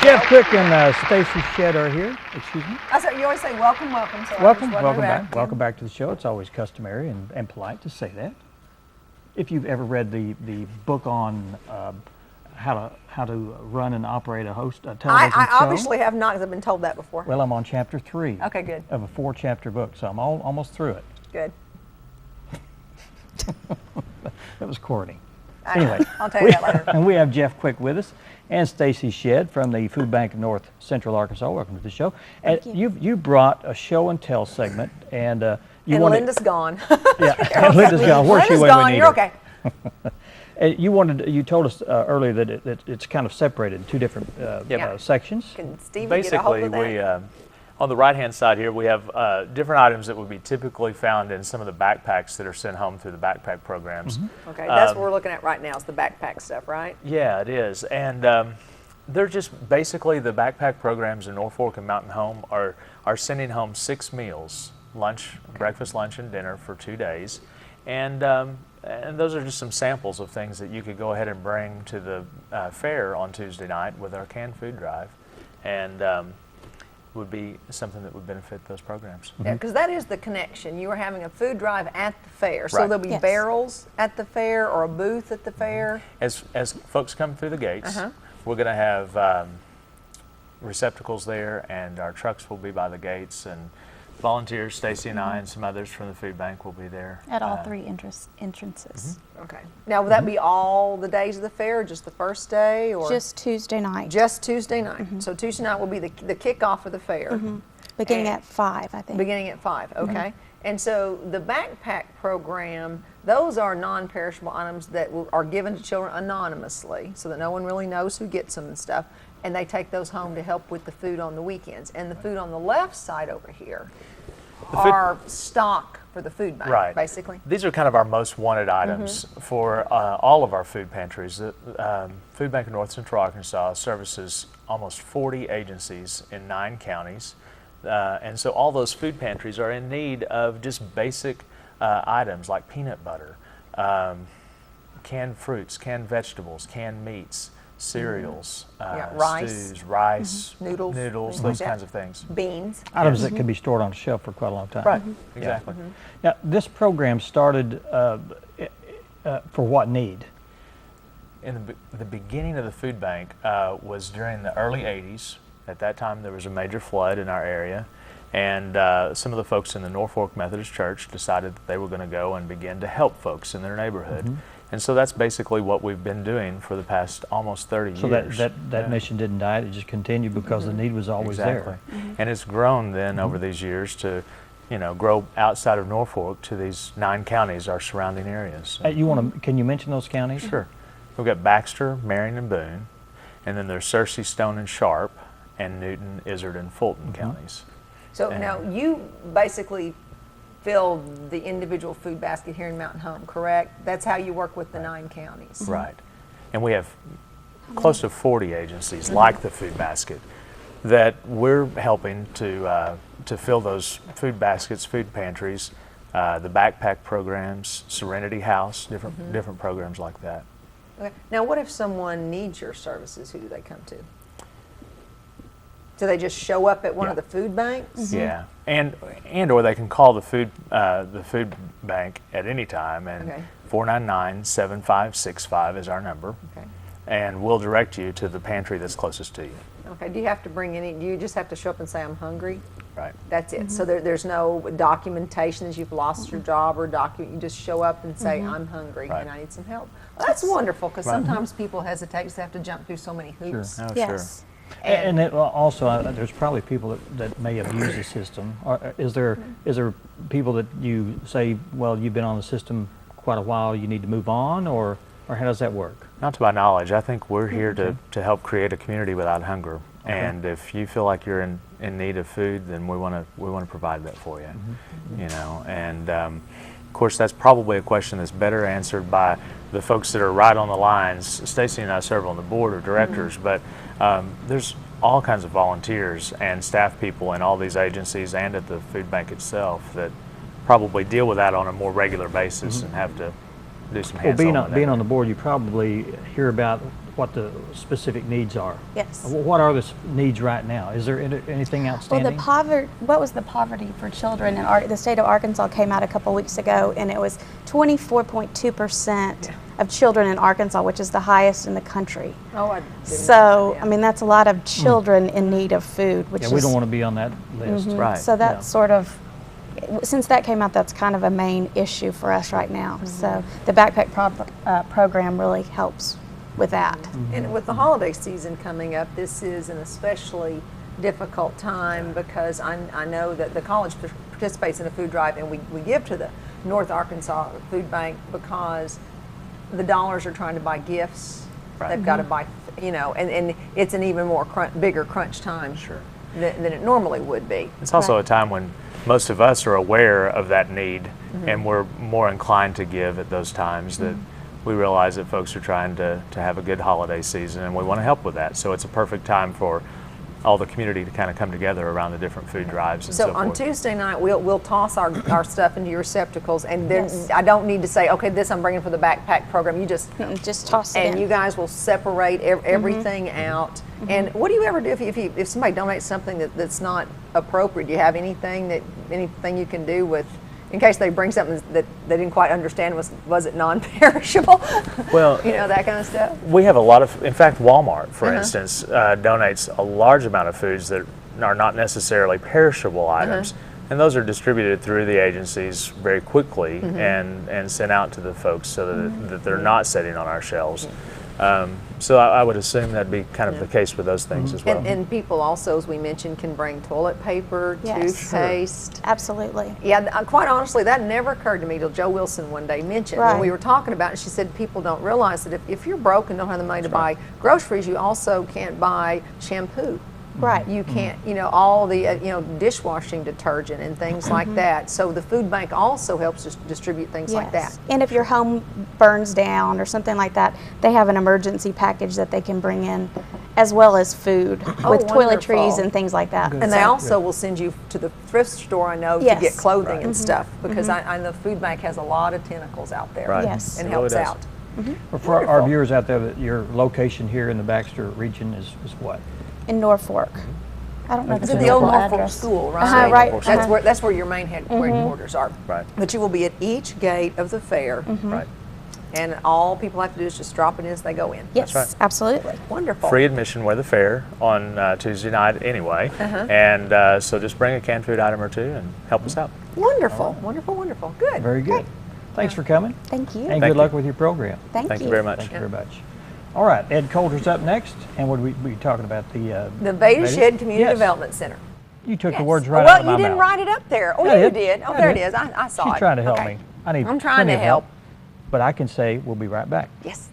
Jeff Quick and Stacy Shed are here. Excuse me. You always say welcome, welcome. So welcome back. Welcome back to the show. It's always customary and polite to say that. If you've ever read the book on how to run and operate a television show. I obviously have not, because I've been told that before. Well, I'm on chapter 3. Okay, good. Of a 4-chapter book, so I'm almost through it. Good. That was corny. Anyway, I'll tell you that later. And we have Jeff Quick with us and Stacy Shed from the Food Bank of North Central Arkansas. Welcome to the show. And you brought a show and tell segment, and Linda's gone. Yeah, Linda's gone. Where's she when gone. we need You're her? Okay. You told us earlier that it's kind of separated in 2 different sections. Can Steve Basically, get a hold of that? we on the right-hand side here, we have different items that would be typically found in some of the backpacks that are sent home through the backpack programs. Mm-hmm. Okay, that's what we're looking at right now, is the backpack stuff, right? Yeah, it is. And they're just basically the backpack programs in Norfolk and Mountain Home are sending home 6 meals, lunch, breakfast, lunch, and dinner for 2 days. And those are just some samples of things that you could go ahead and bring to the fair on Tuesday night with our canned food drive. And would be something that would benefit those programs. Yeah, because that is the connection. You are having a food drive at the fair, so Right. there'll be barrels at the fair or a booth at the fair. As folks come through the gates, we're going to have receptacles there, and our trucks will be by the gates, and volunteers, Stacy and I, and some others from the food bank will be there. At all 3 entrances. Okay. Now, will that be all the days of the fair, or just the first day, or Just Tuesday night. just Tuesday night? So Tuesday night will be the kickoff of the fair. Beginning And- at 5, I think. Beginning at 5, okay. And so the backpack program, those are non-perishable items that are given to children anonymously, so that no one really knows who gets them and stuff. And they take those home to help with the food on the weekends. And the food on the left side over here are stock for the food bank, Right. basically. These are kind of our most wanted items for all of our food pantries. The Food Bank of North Central Arkansas services almost 40 agencies in 9 counties. And so all those food pantries are in need of just basic items like peanut butter, canned fruits, canned vegetables, canned meats, cereals, rice. stews, rice, Noodles, things those like that. kinds of things. Beans. Items that can be stored on a shelf for quite a long time. Right, exactly. Now, this program started for what need? In the beginning of the food bank was during the early 80s. At that time, there was a major flood in our area, and some of the folks in the Norfolk Methodist Church decided that they were going to go and begin to help folks in their neighborhood. And so that's basically what we've been doing for the past almost 30 years. So that mission didn't die, it just continued because the need was always there. And it's grown then over these years to, grow outside of Norfolk to these 9 counties, our surrounding areas. Can you mention those counties? Sure. We've got Baxter, Marion, and Boone, and then there's Searcy, Stone, and Sharp, and Newton, Izard, and Fulton counties. So now you basically fill the individual food basket here in Mountain Home, correct? That's how you work with the 9 counties. Right. And we have close to 40 agencies like the food basket that we're helping to fill those food baskets, food pantries, the backpack programs, Serenity House, different programs like that. Okay. Now, what if someone needs your services? Who do they come to? Do they just show up at one of the food banks? Yeah, and or they can call the food bank at any time, and 499-7565 is our number, and we'll direct you to the pantry that's closest to you. Okay. Do you have to bring any? Do you just have to show up and say I'm hungry? Right. That's it. So there's no documentation that you've lost your job or document. You just show up and say I'm hungry and I need some help. Well, that's wonderful, because sometimes people hesitate because they have to jump through so many hoops. Oh, Yes. And it also, there's probably people that may abuse the system. Is there people that you say, well, you've been on the system quite a while, you need to move on, or how does that work? Not to my knowledge. I think we're here to help create a community without hunger. And if you feel like you're in need of food, then we want to provide that for you. And of course, that's probably a question that's better answered by the folks that are right on the lines. Stacy and I serve on the board of directors, but there's all kinds of volunteers and staff people in all these agencies and at the food bank itself that probably deal with that on a more regular basis and have to do some hands-on with that. Being on the board, you probably hear about what the specific needs are. Yes. What are the needs right now? Is there anything Well, outstanding? what was the poverty for children in the state of Arkansas came out a couple weeks ago, and it was 24.2% of children in Arkansas, which is the highest in the country. Oh, I didn't So, know that, I mean, that's a lot of children in need of food, which Yeah, is we don't want to be on that list. Right. So that's Yeah. sort of, since that came out, that's kind of a main issue for us right now. So the backpack program really helps with that. And with the holiday season coming up, this is an especially difficult time because I know that the college participates in a food drive, and we give to the North Arkansas Food Bank because the dollars are trying to buy gifts. Right. They've got to buy, and it's an even more bigger crunch time than it normally would be. It's also Right. a time when most of us are aware of that need, and we're more inclined to give at those times. That we realize that folks are trying to have a good holiday season, and we want to help with that. So it's a perfect time for all the community to kind of come together around the different food drives and so So on forth. Tuesday night, we'll toss our stuff into your receptacles, and then Yes. I don't need to say, okay, this I'm bringing for the backpack program. You just Just toss it and in. you guys will separate everything out. And what do you ever do if somebody donates something that's not appropriate? Do you have anything you can do with, in case they bring something that they didn't quite understand, was it non-perishable? Well, that kind of stuff. we have a lot of, in fact, Walmart, for Uh-huh. instance, donates a large amount of foods that are not necessarily perishable items. And those are distributed through the agencies very quickly and sent out to the folks so that they're not sitting on our shelves. So I would assume that'd be kind of the case with those things as well. And people also, as we mentioned, can bring toilet paper, Yes. toothpaste. Absolutely. Yeah, quite honestly, that never occurred to me till Joe Wilson one day mentioned when Right. we were talking about it. She said people don't realize that if you're broke and don't have the money to buy groceries, you also can't buy shampoo. Right. You can't, all the, dishwashing detergent and things like that. So the food bank also helps distribute things like that. And if your home burns down or something like that, they have an emergency package that they can bring in, as well as food with toiletries wonderful. and things like that. And they also will send you to the thrift store, I know, to Yes. get clothing and stuff, because I know food bank has a lot of tentacles out there. Right. Yes. And It really helps does. out. For our Wonderful. viewers out there, that your location here in the Baxter region is what? In Norfolk. I don't know It's the at the old physical Norfolk address. School, right? Right. That's where your main headquarters are. Right. But you will be at each gate of the fair, Right. and all people have to do is just drop it in as they go in. Yes, right. absolutely. Wonderful. Free admission with the fair on Tuesday night anyway. And so just bring a canned food item or two and help us out. Wonderful, wonderful, wonderful. Good. Very good. Thanks for coming. Thank you. And Thank good you. luck with your program. Thank you very much. Thank you very much. All right, Ed Coulter's up next, and what are we talking about? The Vada Shed Community Yes. Development Center. You took Yes. the words right well, out of my you didn't mouth. write it up there. Oh, Yeah, I you did. did. Oh, Yeah, I there did. it is. I saw it. She's trying to help Okay. me. I need I'm trying plenty to of help. But I can say we'll be right back. Yes.